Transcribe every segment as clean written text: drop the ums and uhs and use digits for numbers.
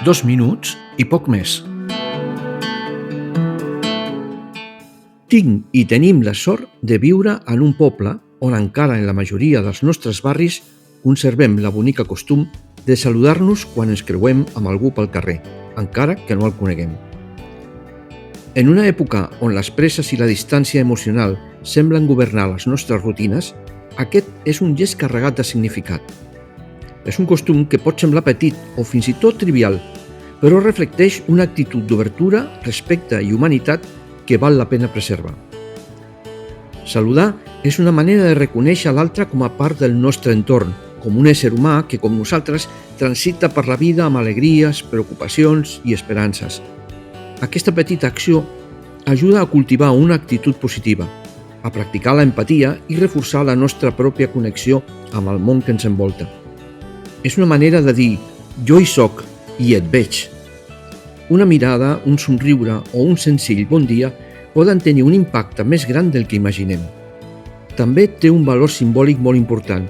2 minuts i poc més. Tinc i tenim la sort de viure en un poble on encara en la majoria dels nostres barris conservem la bonica costum de saludar-nos quan ens creuem amb algú pel carrer, encara que no el coneguem. En una època on les presses i la distància emocional semblen governar les nostres rutines, aquest és un gest carregat de significat. És un costum que pot semblar petit o fins i tot trivial, però reflecteix una actitud d'obertura, respecte i humanitat que val la pena preservar. Saludar és una manera de reconèixer l'altre com a part del nostre entorn, com un ésser humà que, com nosaltres, transita per la vida amb alegries, preocupacions i esperances. Aquesta petita acció ajuda a cultivar una actitud positiva, a practicar l'empatia i reforçar la nostra pròpia connexió amb el món que ens envolta. És una manera de dir «jo hi soc i et veig». Una mirada, un somriure o un senzill bon dia poden tenir un impacte més gran del que imaginem. També té un valor simbòlic molt important.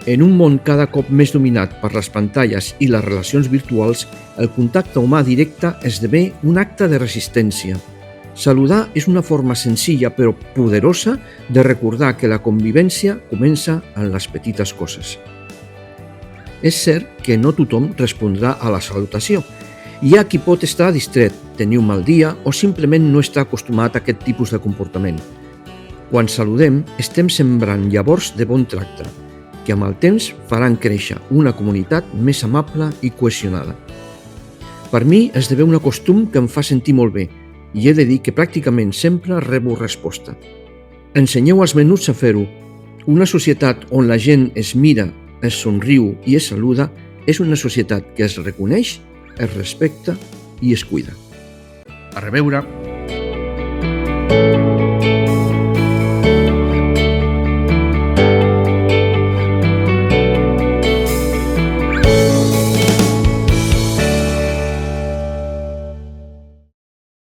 En un món cada cop més dominat per les pantalles i les relacions virtuals, el contacte humà directe esdevé un acte de resistència. Saludar és una forma senzilla però poderosa de recordar que la convivència comença en les petites coses. És cert que no tothom respondrà a la salutació. Hi ha qui pot estar distret, tenir un mal dia o simplement no està acostumat a aquest tipus de comportament. Quan saludem, estem sembrant llavors de bon tracte, que amb el temps faran créixer una comunitat més amable i cohesionada. Per mi esdevé un costum que em fa sentir molt bé i he de dir que pràcticament sempre rebo resposta. Ensenyeu als menuts a fer-ho. Una societat on la gent es mira, es somriu i es saluda és una societat que es reconeix, es respecta i es cuida. A reveure!